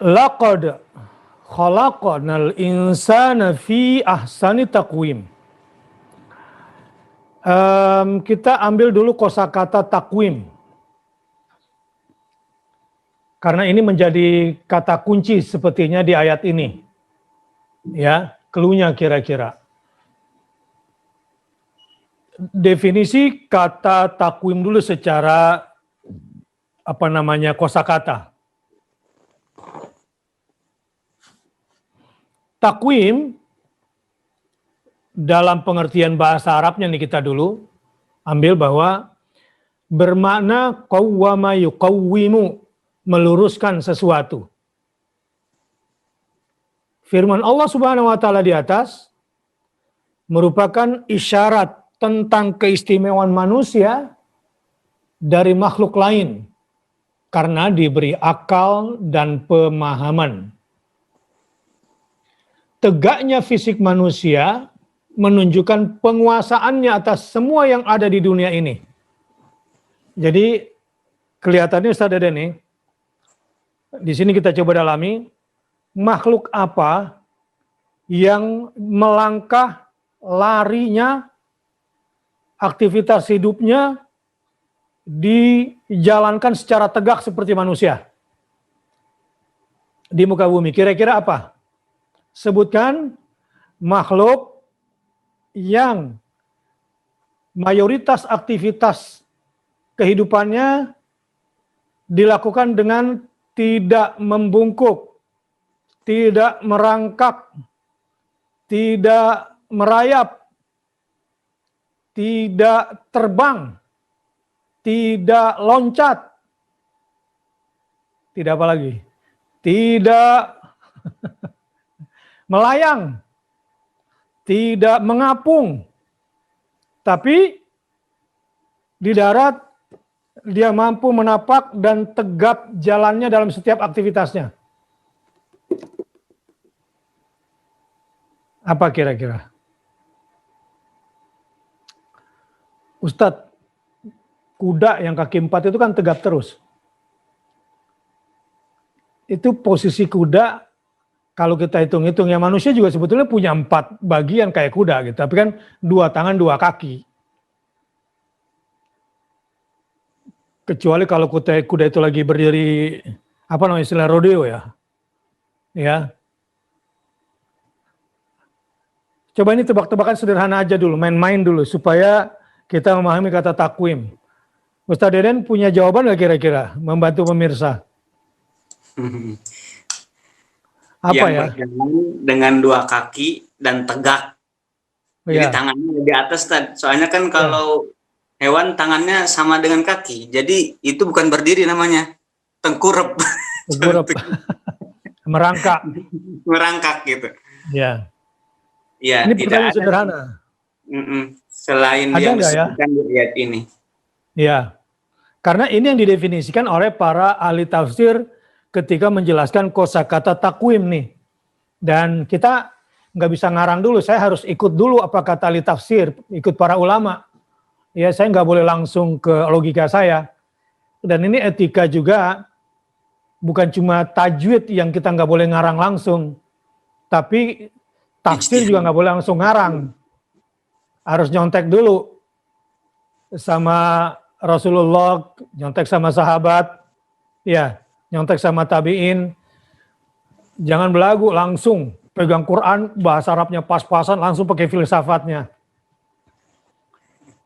Laqad khalaqnal insana fi ahsani taqwim. Kita ambil dulu kosakata takwim. Karena ini menjadi kata kunci sepertinya di ayat ini. Ya, clue-nya kira-kira. Definisi kata takwim dulu secara kosakata. Takwim dalam pengertian bahasa Arabnya nih kita dulu ambil bahwa bermakna qawwama yuqawwimu, meluruskan sesuatu. Firman Allah Subhanahu wa taala di atas merupakan isyarat tentang keistimewaan manusia dari makhluk lain karena diberi akal dan pemahaman. Tegaknya fisik manusia menunjukkan penguasaannya atas semua yang ada di dunia ini. Jadi kelihatannya Ustaz Deden nih, di sini kita coba dalami, makhluk apa yang melangkah, larinya, aktivitas hidupnya dijalankan secara tegak seperti manusia di muka bumi. Kira-kira apa? Sebutkan makhluk yang mayoritas aktivitas kehidupannya dilakukan dengan tidak membungkuk, tidak merangkak, tidak merayap, tidak terbang, tidak loncat, tidak apa lagi? Tidak melayang, tidak mengapung, tapi di darat dia mampu menapak dan tegap jalannya dalam setiap aktivitasnya. Apa kira-kira? Ustadz, kuda yang kaki 4 itu kan tegap terus. Itu posisi kuda, kalau kita hitung-hitung ya manusia juga sebetulnya punya 4 bagian kayak kuda gitu. Tapi kan 2 tangan 2 kaki. Kecuali kalau kuda itu lagi berdiri, istilah rodeo ya. Ya. Coba ini tebak-tebakan sederhana aja dulu, main-main dulu supaya kita memahami kata takwim. Ustaz Deden punya jawaban nggak kira-kira? Membantu pemirsa. Apa yang ya? berjalan dengan 2 kaki dan tegak. Jadi tangannya di atas, soalnya kan kalau hewan tangannya sama dengan kaki, jadi itu bukan berdiri namanya, tengkurap. Tengkurap. Merangkak. Merangkak gitu. Ya. Ya, ini tidak pertanyaan ada sederhana. Selain ada yang disebutkan di ayat ini. Ya. Karena ini yang didefinisikan oleh para ahli tafsir ketika menjelaskan kosakata takwim nih. Dan kita nggak bisa ngarang dulu, saya harus ikut dulu apa kata ahli tafsir, ikut para ulama. Ya, saya nggak boleh langsung ke logika saya. Dan ini etika juga, bukan cuma tajwid yang kita nggak boleh ngarang langsung, tapi tafsir juga nggak boleh langsung ngarang. Harus nyontek dulu sama Rasulullah, nyontek sama sahabat, ya, nyontek sama tabi'in. Jangan belagu, langsung pegang Quran, bahasa Arabnya pas-pasan, langsung pakai filsafatnya.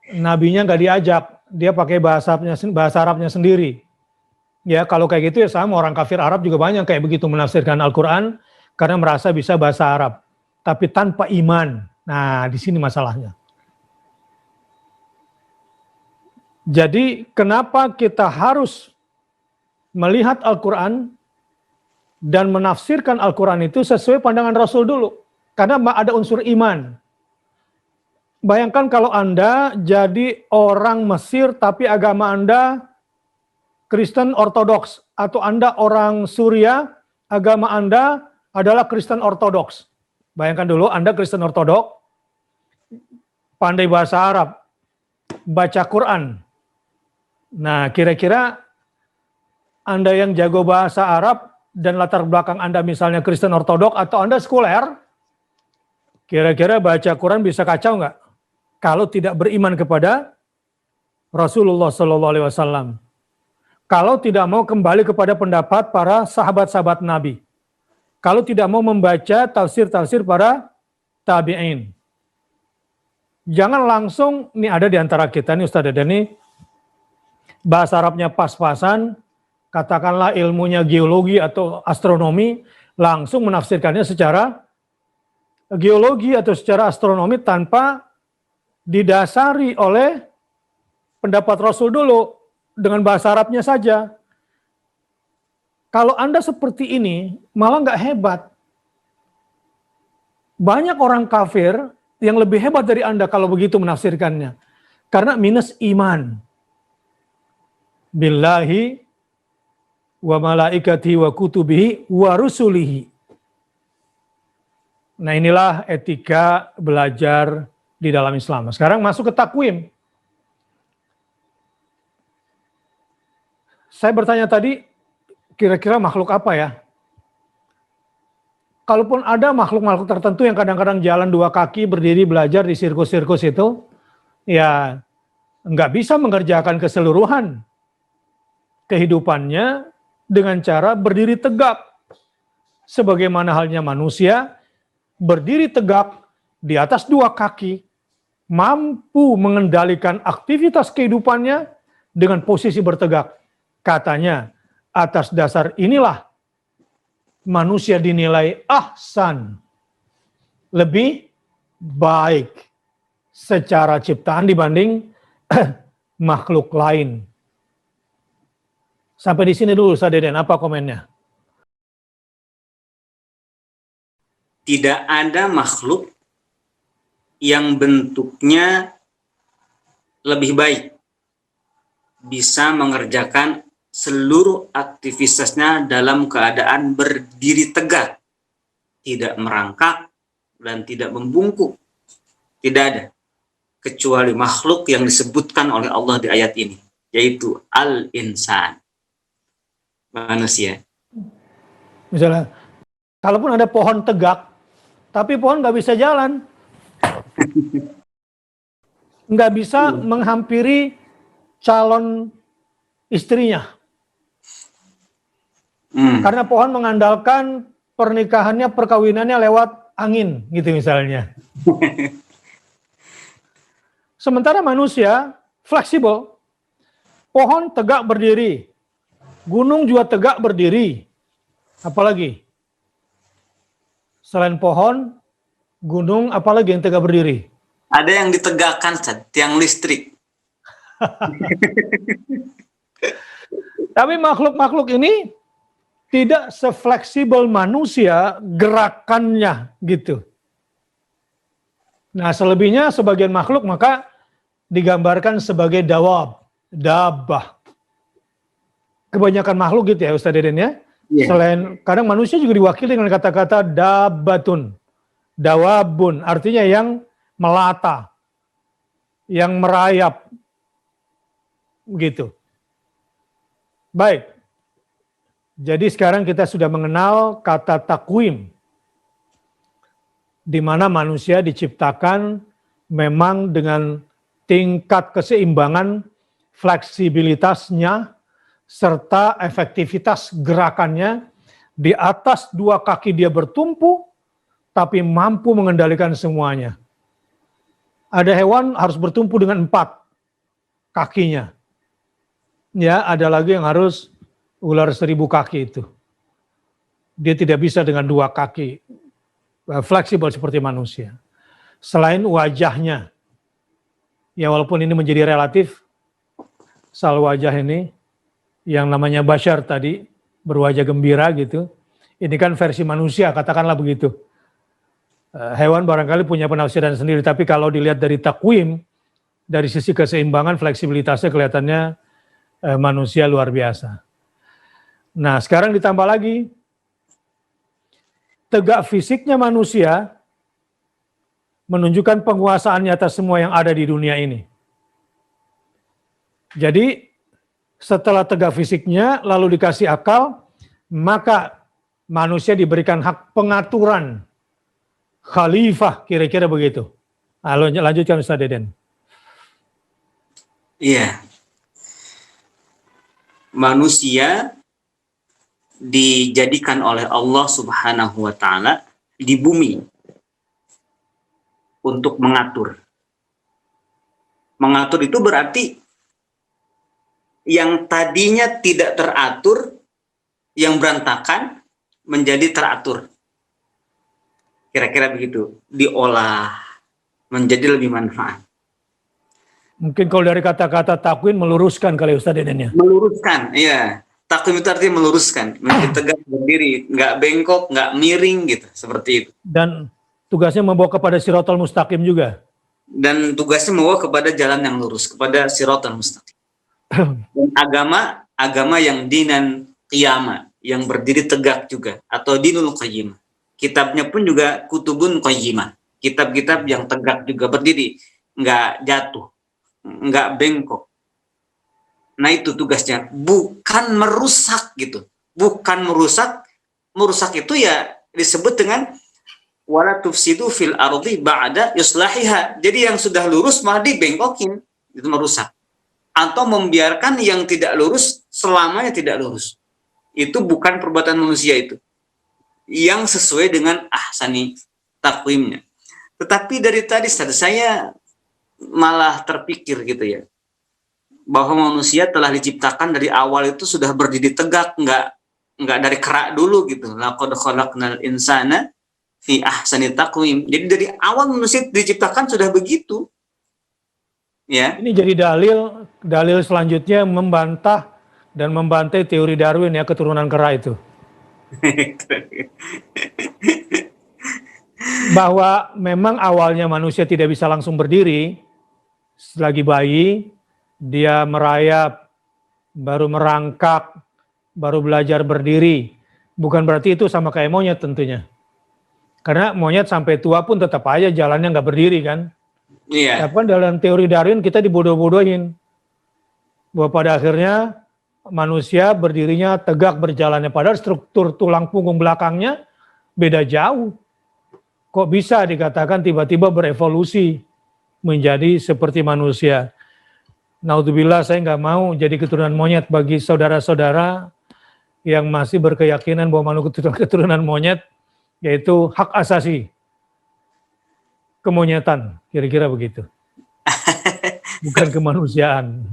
Nabinya nggak diajak, dia pakai bahasa Arabnya sendiri. Ya, kalau kayak gitu ya sama, orang kafir Arab juga banyak kayak begitu menafsirkan Al-Quran karena merasa bisa bahasa Arab, tapi tanpa iman. Nah, di sini masalahnya. Jadi kenapa kita harus melihat Al-Quran dan menafsirkan Al-Quran itu sesuai pandangan Rasul dulu? Karena ada unsur iman. Bayangkan kalau Anda jadi orang Mesir tapi agama Anda Kristen Ortodoks, atau Anda orang Suriah, agama Anda adalah Kristen Ortodoks. Bayangkan dulu Anda Kristen Ortodoks, pandai bahasa Arab, baca Quran. Nah, kira-kira Anda yang jago bahasa Arab dan latar belakang Anda misalnya Kristen Ortodok atau Anda sekuler, kira-kira baca Quran bisa kacau nggak? Kalau tidak beriman kepada Rasulullah SAW. Kalau tidak mau kembali kepada pendapat para sahabat-sahabat Nabi. Kalau tidak mau membaca tafsir-tafsir para tabi'in. Jangan langsung, ini ada di antara kita nih Ustaz Deni, bahasa Arabnya pas-pasan, katakanlah ilmunya geologi atau astronomi, langsung menafsirkannya secara geologi atau secara astronomi tanpa didasari oleh pendapat Rasul dulu, dengan bahasa Arabnya saja. Kalau Anda seperti ini, malah nggak hebat. Banyak orang kafir yang lebih hebat dari Anda kalau begitu menafsirkannya. Karena minus iman. Billahi wa malaikati wa kutubihi wa rusulihi. Nah inilah etika belajar di dalam Islam. Sekarang masuk ke takwim. Saya bertanya tadi, kira-kira makhluk apa ya? Kalaupun ada makhluk-makhluk tertentu yang kadang-kadang jalan dua kaki, berdiri, belajar di sirkus-sirkus itu, ya nggak bisa mengerjakan keseluruhan kehidupannya dengan cara berdiri tegak. Sebagaimana halnya manusia, berdiri tegak di atas dua kaki, mampu mengendalikan aktivitas kehidupannya dengan posisi bertegak. Katanya, atas dasar inilah manusia dinilai ahsan, lebih baik secara ciptaan dibanding makhluk lain. Sampai di sini dulu, Ustaz Deden, apa komennya? Tidak ada makhluk yang bentuknya lebih baik, bisa mengerjakan seluruh aktivitasnya dalam keadaan berdiri tegak, tidak merangkak dan tidak membungkuk. Tidak ada, kecuali makhluk yang disebutkan oleh Allah di ayat ini, yaitu al-insan, manusia. Misalnya, kalaupun ada pohon tegak, tapi pohon nggak bisa jalan, nggak bisa menghampiri calon istrinya. Karena pohon mengandalkan pernikahannya, perkawinannya lewat angin, gitu misalnya. Sementara manusia fleksibel. Pohon tegak berdiri, gunung juga tegak berdiri. Apalagi? Selain pohon, gunung, apalagi yang tegak berdiri? Ada yang ditegakkan, tiang listrik. Tapi makhluk-makhluk ini tidak sefleksibel manusia gerakannya gitu. Nah selebihnya sebagian makhluk maka digambarkan sebagai dabbah. Kebanyakan makhluk gitu ya Ustaz Deden ya. Yeah. Selain kadang manusia juga diwakili dengan kata-kata dabbatun, dawabun, artinya yang melata, yang merayap gitu. Baik. Jadi sekarang kita sudah mengenal kata takwim, di mana manusia diciptakan memang dengan tingkat keseimbangan, fleksibilitasnya, serta efektivitas gerakannya. Di atas dua kaki dia bertumpu, tapi mampu mengendalikan semuanya. Ada hewan harus bertumpu dengan 4 kakinya. Ya, ada lagi yang harus ular 1000 kaki itu. Dia tidak bisa dengan 2 kaki. Fleksibel seperti manusia. Selain wajahnya. Ya walaupun ini menjadi relatif. Soal wajah ini. Yang namanya Bashar tadi. Berwajah gembira gitu. Ini kan versi manusia, katakanlah begitu. Hewan barangkali punya penafsiran sendiri. Tapi kalau dilihat dari takwim. Dari sisi keseimbangan, fleksibilitasnya kelihatannya manusia luar biasa. Nah sekarang ditambah lagi, tegak fisiknya manusia menunjukkan penguasaannya atas semua yang ada di dunia ini. Jadi setelah tegak fisiknya lalu dikasih akal, maka manusia diberikan hak pengaturan khalifah, kira-kira begitu. Halo, lanjutkan Ustaz Deden. Iya. Manusia dijadikan oleh Allah Subhanahu wa taala di bumi untuk mengatur. Mengatur itu berarti yang tadinya tidak teratur, yang berantakan menjadi teratur. Kira-kira begitu, diolah menjadi lebih manfaat. Mungkin kalau dari kata-kata takwin meluruskan kali Ustaz Dedennya. Meluruskan, iya. Takwim itu artinya meluruskan, menjadi tegak berdiri, nggak bengkok, nggak miring gitu, seperti itu. Dan tugasnya membawa kepada siratal mustaqim juga. Dan tugasnya membawa kepada jalan yang lurus, kepada siratal mustaqim. Dan agama yang dinan qiyamah, yang berdiri tegak juga, atau dinul qayyimah. Kitabnya pun juga kutubun qayyimah, kitab-kitab yang tegak juga berdiri, nggak jatuh, nggak bengkok. Nah itu tugasnya, bukan merusak gitu, bukan merusak. Merusak itu ya disebut dengan wala tufsidu fil ardi ba'da yuslahiha. Jadi yang sudah lurus malah dibengkokin, itu merusak. Atau membiarkan yang tidak lurus selamanya tidak lurus. Itu bukan perbuatan manusia itu, yang sesuai dengan ahsani takwimnya. Tetapi dari tadi saya malah terpikir gitu ya, bahwa manusia telah diciptakan dari awal itu sudah berdiri tegak, nggak dari kerak dulu gitu. Laqad khalaqnal insana fi ahsani taqwim. Jadi dari awal manusia diciptakan sudah begitu. Ya. Ini jadi dalil selanjutnya membantah dan membantai teori Darwin ya, keturunan kera itu. Bahwa memang awalnya manusia tidak bisa langsung berdiri, selagi bayi dia merayap, baru merangkak, baru belajar berdiri. Bukan berarti itu sama kayak monyet tentunya. Karena monyet sampai tua pun tetap aja jalannya nggak berdiri kan. Iya. Tapi kan dalam teori Darwin kita dibodoh-bodohin. Bahwa pada akhirnya manusia berdirinya tegak berjalannya. Padahal struktur tulang punggung belakangnya beda jauh. Kok bisa dikatakan tiba-tiba berevolusi menjadi seperti manusia? Naudzubillah, saya nggak mau jadi keturunan monyet. Bagi saudara-saudara yang masih berkeyakinan bahwa manusia keturunan monyet, yaitu hak asasi kemonyetan, kira-kira begitu. Bukan kemanusiaan.